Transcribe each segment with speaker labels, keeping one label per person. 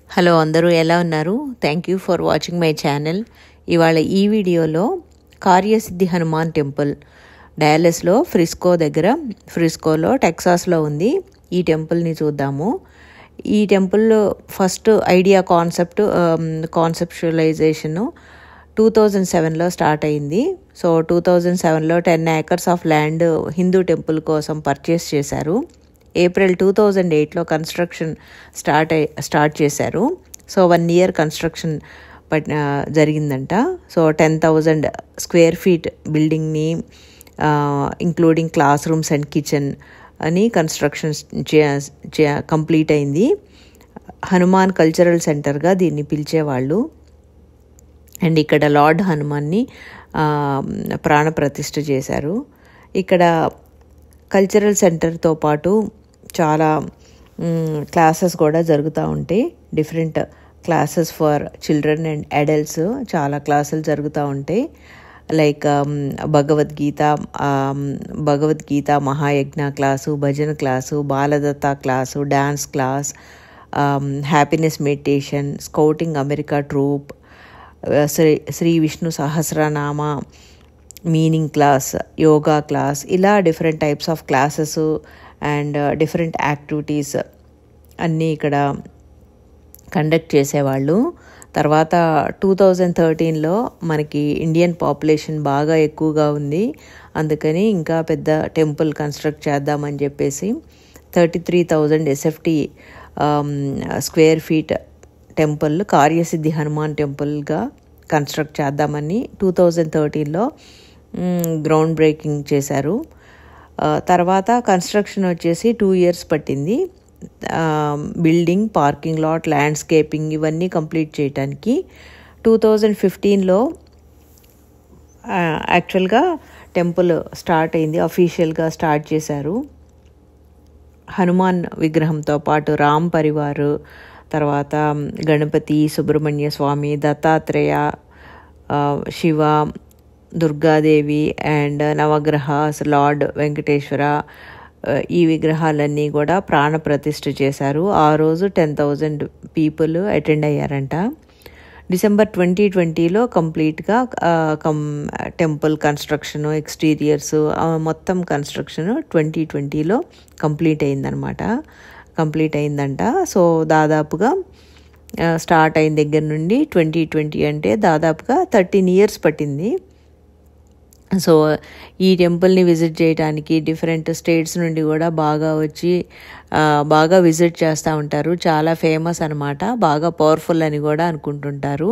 Speaker 1: Hello అందరూ ఎలా ఉన్నారు? Thank you for watching my channel. ఇవాళ ఈ వీడియోలో కార్యసిద్ధి హనుమాన్ టెంపుల్ డయాలస్లో ఫ్రిస్కోలో టెక్సాస్లో ఉంది. ఈ టెంపుల్ని చూద్దాము. ఈ టెంపుల్ ఫస్ట్ ఐడియా కాన్సెప్చువలైజేషను 2007లో స్టార్ట్ అయింది. సో 2007లో 10 acres of land Hindu temple కోసం పర్చేస్ చేశారు. ఏప్రిల్ 2008లో కన్స్ట్రక్షన్ స్టార్ట్ చేశారు. సో 1 year కన్స్ట్రక్షన్ జరిగిందంట. సో 10,000 square feet బిల్డింగ్ని including class rooms and kitchen అని కన్స్ట్రక్షన్ కంప్లీట్ అయింది. హనుమాన్ కల్చరల్ సెంటర్గా దీన్ని పిలిచేవాళ్ళు. అండ్ ఇక్కడ లార్డ్ హనుమాన్ని ప్రాణప్రతిష్ఠ చేశారు. ఇక్కడ కల్చరల్ సెంటర్తో పాటు చాలా క్లాసెస్ కూడా జరుగుతూ ఉంటాయి. Different classes for children and adults చాలా క్లాసులు జరుగుతూ ఉంటాయి. Like Bhagavad Gita Mahayagna class, bhajan class, Baladatta class, dance class, happiness meditation, scouting America troop, Shri Vishnu Sahasranama meaning class, yoga class, ఇలా different types of classes and different activities అన్నీ ఇక్కడ కండక్ట్ చేసేవాళ్ళు. తర్వాత 2013లో మనకి ఇండియన్ పాపులేషన్ బాగా ఎక్కువగా ఉంది. అందుకని ఇంకా పెద్ద టెంపుల్ కన్స్ట్రక్ట్ చేద్దామని చెప్పేసి 33,000 SFT స్క్వేర్ ఫీట్ టెంపుల్ కార్యసిద్ధి హనుమాన్ టెంపుల్గా కన్స్ట్రక్ట్ చేద్దామని 2013లో గ్రౌండ్ బ్రేకింగ్ చేశారు. తర్వాత కన్స్ట్రక్షన్ వచ్చేసి 2 years పట్టింది. బిల్డింగ్, పార్కింగ్ లాట్, ల్యాండ్స్కేపింగ్ ఇవన్నీ కంప్లీట్ చేయడానికి 2015లో యాక్చువల్గా టెంపుల్ స్టార్ట్ అయింది. అఫీషియల్గా స్టార్ట్ చేశారు. హనుమాన్ విగ్రహంతో పాటు రామ్ పరివార్, తర్వాత గణపతి, సుబ్రహ్మణ్య స్వామి, దత్తాత్రేయ, శివ, దుర్గాదేవి అండ్ నవగ్రహాస్, లార్డ్ వెంకటేశ్వర, ఈ విగ్రహాలన్నీ కూడా ప్రాణప్రతిష్ఠ చేశారు. ఆ రోజు 10,000 people అటెండ్ అయ్యారంట. డిసెంబర్ 2020లో కంప్లీట్గా టెంపుల్ కన్స్ట్రక్షన్, ఎక్స్టీరియర్స్ మొత్తం కన్స్ట్రక్షన్ 2020లో కంప్లీట్ అయిందంట. సో దాదాపుగా స్టార్ట్ అయిన దగ్గర నుండి 2020 అంటే దాదాపుగా 13 years పట్టింది. సో ఈ టెంపుల్ని విజిట్ చేయడానికి డిఫరెంట్ స్టేట్స్ నుండి కూడా బాగా విజిట్ చేస్తూ ఉంటారు. చాలా ఫేమస్ అనమాట. బాగా పవర్ఫుల్ అని కూడా అనుకుంటుంటారు.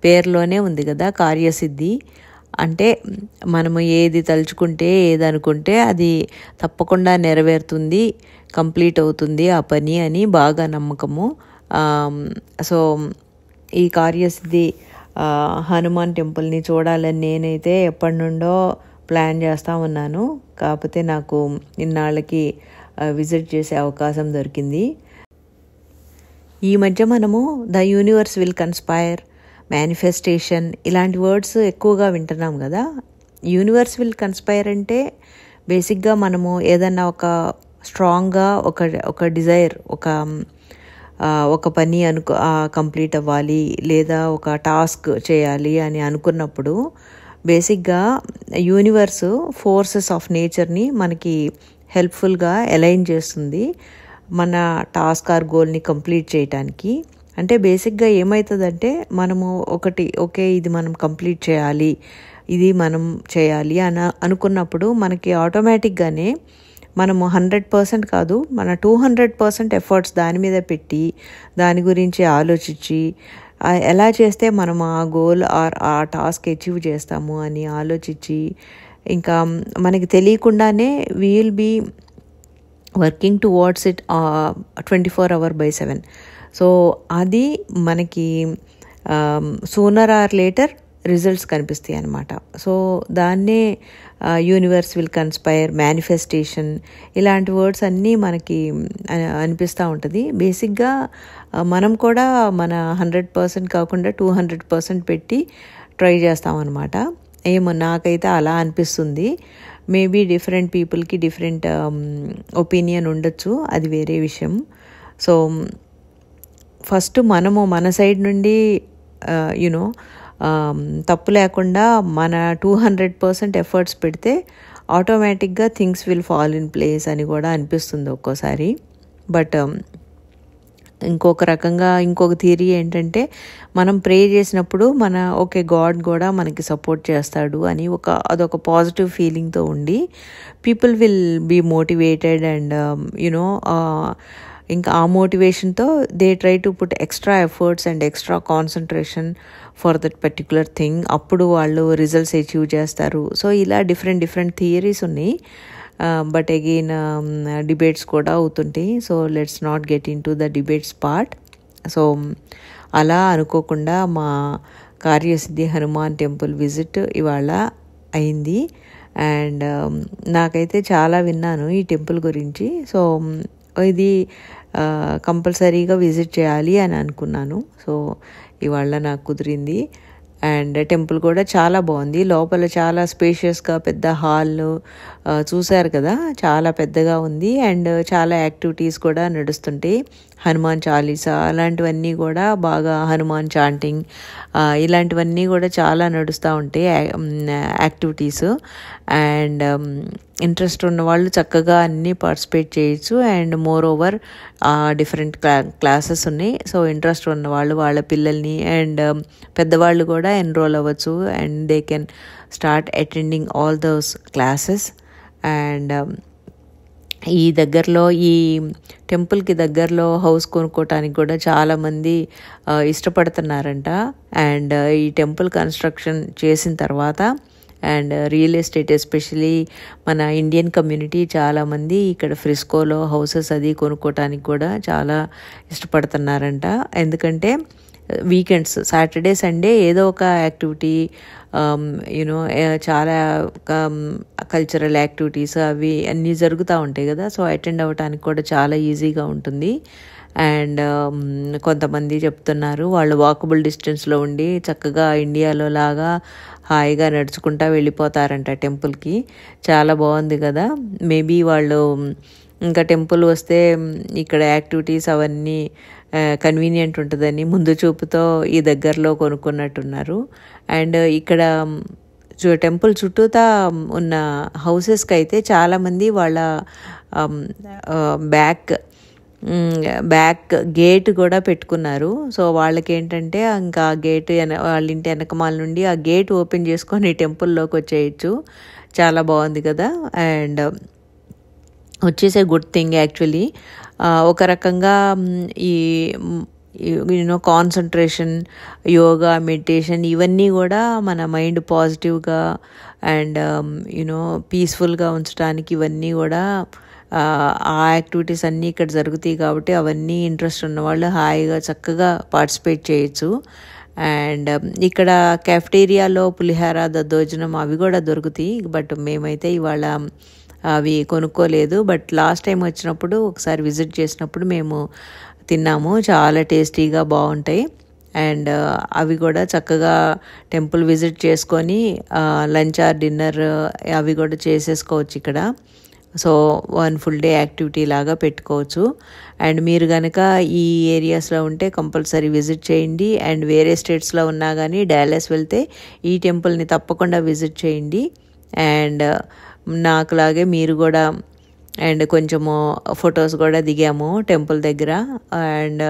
Speaker 1: పేరులోనే ఉంది కదా కార్యసిద్ధి అంటే మనము ఏది తలుచుకుంటే, ఏది అనుకుంటే అది తప్పకుండా నెరవేరుతుంది, కంప్లీట్ అవుతుంది ఆ పని అని బాగా నమ్మకము. సో ఈ కార్యసిద్ధి హనుమాన్ టెంపుల్ని చూడాలని నేనైతే ఎప్పటి నుండో ప్లాన్ చేస్తూ ఉన్నాను. కాకపోతే నాకు ఇన్నాళ్ళకి విజిట్ చేసే అవకాశం దొరికింది. ఈ మధ్య మనము the universe will conspire, manifestation ఇలాంటి వర్డ్స్ ఎక్కువగా వింటున్నాం కదా. యూనివర్స్ విల్ కన్స్పైర్ అంటే బేసిక్గా మనము ఏదన్నా ఒక స్ట్రాంగ్గా ఒక డిజైర్, ఒక పని కంప్లీట్ అవ్వాలి లేదా ఒక టాస్క్ చేయాలి అని అనుకున్నప్పుడు బేసిక్గా యూనివర్స్ ఫోర్సెస్ ఆఫ్ నేచర్ని మనకి హెల్ప్ఫుల్గా అలైన్ చేస్తుంది మన టాస్క్ ఆర్ గోల్ని కంప్లీట్ చేయటానికి. అంటే బేసిక్గా ఏమవుతుందంటే మనము ఇది మనం కంప్లీట్ చేయాలి, ఇది మనం చేయాలి అని అనుకున్నప్పుడు మనకి ఆటోమేటిక్గానే మనము 100% కాదు, మన 200% ఎఫర్ట్స్ దాని మీద పెట్టి దాని గురించి ఆలోచించి ఎలా చేస్తే మనం ఆ గోల్ ఆర్ ఆ టాస్క్ అచీవ్ చేస్తాము అని ఆలోచించి ఇంకా మనకి తెలియకుండానే we will be working towards it 24/7. So అది మనకి సూనర్ ఆర్ లేటర్ రిజల్ట్స్ కనిపిస్తాయి అన్నమాట. సో దాన్నే యూనివర్స్ విల్ కన్స్పైర్, మేనిఫెస్టేషన్ ఇలాంటి వర్డ్స్ అన్నీ మనకి అనిపిస్తూ ఉంటుంది. బేసిక్గా మనం కూడా మన 100% కాకుండా 200% పెట్టి ట్రై చేస్తామన్నమాట. ఏమో నాకైతే అలా అనిపిస్తుంది. మేబీ డిఫరెంట్ పీపుల్కి డిఫరెంట్ ఒపీనియన్ ఉండొచ్చు, అది వేరే విషయం. సో ఫస్ట్ మనము మన సైడ్ నుండి యునో తప్పు లేకుండా మన 200% ఎఫర్ట్స్ పెడితే ఆటోమేటిక్గా things will fall in place అని కూడా అనిపిస్తుంది ఒక్కోసారి. బట్ ఇంకొక రకంగా ఇంకొక థియరీ ఏంటంటే, మనం ప్రే చేసినప్పుడు ఓకే గాడ్ కూడా మనకి సపోర్ట్ చేస్తాడు అని అదొక పాజిటివ్ ఫీలింగ్తో ఉండి people will be motivated and you know ఇంకా ఆ మోటివేషన్తో they try to put extra efforts and extra concentration for that particular thing. అప్పుడు వాళ్ళు రిజల్ట్స్ అచీవ్ చేస్తారు. సో ఇలా డిఫరెంట్ థియరీస్ ఉన్నాయి. బట్ అగైన్ డిబేట్స్ కూడా అవుతుంటాయి. So let's not get into the debates part. So అలా అనుకోకుండా మా కార్యసిద్ధి హనుమాన్ టెంపుల్ విజిట్ ఇవాళ అయింది. అండ్ నాకైతే చాలా విన్నాను ఈ టెంపుల్ గురించి. సో ఇది కంపల్సరీగా విజిట్ చేయాలి అని అనుకున్నాను. సో ఇవాళ నాకు కుదిరింది. అండ్ టెంపుల్ కూడా చాలా బాగుంది. లోపల చాలా స్పేషియస్గా పెద్ద హాల్ చూశారు కదా, చాలా పెద్దగా ఉంది. అండ్ చాలా యాక్టివిటీస్ కూడా నడుస్తుంటాయి. హనుమాన్ చాలీసా అలాంటివన్నీ కూడా బాగా, హనుమాన్ చాంటింగ్ ఇలాంటివన్నీ కూడా చాలా నడుస్తూ ఉంటాయి యాక్టివిటీస్. అండ్ ఇంట్రెస్ట్ ఉన్న వాళ్ళు చక్కగా అన్నీ పార్టిసిపేట్ చేయొచ్చు. And more over different classes ఉన్నాయి. సో ఇంట్రెస్ట్ ఉన్న వాళ్ళు వాళ్ళ పిల్లల్ని అండ్ పెద్దవాళ్ళు కూడా ఎన్రోల్ అవ్వచ్చు. And they can start attending all those classes. And ఈ టెంపుల్కి దగ్గరలో హౌస్ కొనుక్కోవటానికి కూడా చాలామంది ఇష్టపడుతున్నారంట. అండ్ ఈ టెంపుల్ కన్స్ట్రక్షన్ చేసిన తర్వాత అండ్ రియల్ ఎస్టేట్ ఎస్పెషలీ మన ఇండియన్ కమ్యూనిటీ చాలామంది ఇక్కడ ఫ్రిస్కోలో హౌసెస్ అది కొనుక్కోవటానికి కూడా చాలా ఇష్టపడుతున్నారంట. ఎందుకంటే వీకెండ్స్, సాటర్డే సండే ఏదో ఒక యాక్టివిటీ, యూనో చాలా కల్చరల్ యాక్టివిటీస్ అవి అన్నీ జరుగుతూ ఉంటాయి కదా. సో అటెండ్ అవ్వటానికి కూడా చాలా ఈజీగా ఉంటుంది. అండ్ కొంతమంది చెప్తున్నారు వాళ్ళు వాకబుల్ డిస్టెన్స్లో ఉండి చక్కగా ఇండియాలో లాగా హాయిగా నడుచుకుంటూ వెళ్ళిపోతారంట టెంపుల్కి. చాలా బాగుంది కదా. మేబీ వాళ్ళు ఇంకా టెంపుల్ వస్తే ఇక్కడ యాక్టివిటీస్ అవన్నీ కన్వీనియంట్ ఉంటుందని ముందు చూపుతో ఈ దగ్గరలో కొనుక్కున్నట్టున్నారు. అండ్ ఇక్కడ టెంపుల్ చుట్టూతా ఉన్న హౌసెస్కి అయితే చాలామంది వాళ్ళ బ్యాక్ గేట్ కూడా పెట్టుకున్నారు. సో వాళ్ళకి ఏంటంటే ఇంకా గేట్ వాళ్ళ ఇంటి వెనకమాల నుండి ఆ గేట్ ఓపెన్ చేసుకొని టెంపుల్లోకి వచ్చేయచ్చు. చాలా బాగుంది కదా. అండ్ వచ్చేసే గుడ్ థింగ్ యాక్చువల్లీ. ఒక రకంగా ఈ కాన్సన్ట్రేషన్, యోగా, మెడిటేషన్ ఇవన్నీ కూడా మన మైండ్ పాజిటివ్గా అండ్ పీస్ఫుల్గా ఉంచడానికి ఇవన్నీ కూడా ఆ యాక్టివిటీస్ అన్నీ ఇక్కడ జరుగుతాయి. కాబట్టి అవన్నీ ఇంట్రెస్ట్ ఉన్నవాళ్ళు హాయిగా చక్కగా పార్టిసిపేట్ చేయొచ్చు. అండ్ ఇక్కడ కెఫ్టేరియాలో పులిహార, దద్దోజనం అవి కూడా దొరుకుతాయి. బట్ మేమైతే ఇవాళ అవి కొనుక్కోలేదు. బట్ లాస్ట్ టైం వచ్చినప్పుడు ఒకసారి విజిట్ చేసినప్పుడు మేము తిన్నాము. చాలా టేస్టీగా బాగుంటాయి. అండ్ అవి కూడా చక్కగా టెంపుల్ విజిట్ చేసుకొని లంచ్ ఆర్ డిన్నర్ అవి కూడా చేసేసుకోవచ్చు ఇక్కడ. సో 1 full day యాక్టివిటీ లాగా పెట్టుకోవచ్చు. అండ్ మీరు కనుక ఈ ఏరియాస్లో ఉంటే కంపల్సరీ విజిట్ చేయండి. అండ్ వేరే స్టేట్స్లో ఉన్నా కానీ డాలస్ వెళ్తే ఈ టెంపుల్ని తప్పకుండా విజిట్ చేయండి. అండ్ నాకులాగే మీరు కూడా అండ్ కొంచెము ఫొటోస్ కూడా దిగాము టెంపుల్ దగ్గర. అండ్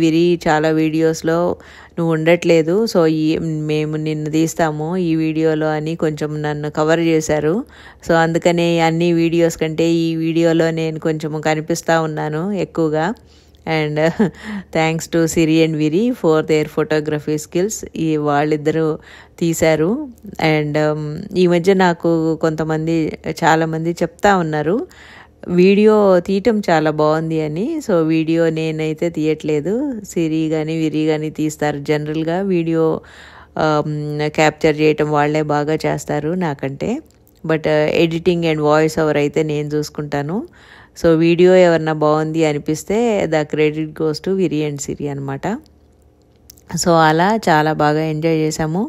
Speaker 1: విరి చాలా వీడియోస్లో నువ్వు ఉండట్లేదు, సో మేము నిన్ను తీస్తాము ఈ వీడియోలో అని కొంచెం నన్ను కవర్ చేశారు. సో అందుకనే అన్ని వీడియోస్ కంటే ఈ వీడియోలో నేను కొంచెం కనిపిస్తూ ఉన్నాను ఎక్కువగా. And thanks to Siri and Viri for their photography skills. వాళ్ళిద్దరూ తీశారు. అండ్ ఈ మధ్య నాకు చాలామంది చెప్తా ఉన్నారు వీడియో తీయటం చాలా బాగుంది అని. సో వీడియో నేనైతే తీయట్లేదు, సిరి కానీ విరి కానీ తీస్తారు. జనరల్గా వీడియో క్యాప్చర్ చేయటం వాళ్ళే బాగా చేస్తారు నాకంటే. But editing and voice over అయితే నేను చూసుకుంటాను. సో వీడియో ఎవరన్నా బాగుంది అనిపిస్తే the credit goes to Viri and Siri అనమాట. సో అలా చాలా బాగా ఎంజాయ్ చేసాము.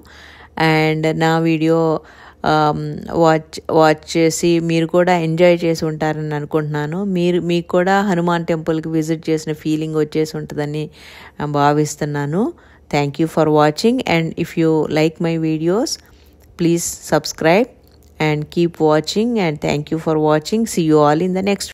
Speaker 1: అండ్ నా వీడియో వాచ్ చేసి మీరు కూడా ఎంజాయ్ చేసి ఉంటారని అనుకుంటున్నాను. మీకు కూడా హనుమాన్ టెంపుల్కి విజిట్ చేసిన ఫీలింగ్ వచ్చేసి ఉంటుందని భావిస్తున్నాను. Thank you for watching, and if you like my videos, please subscribe and keep watching, and thank you for watching. See you all in the next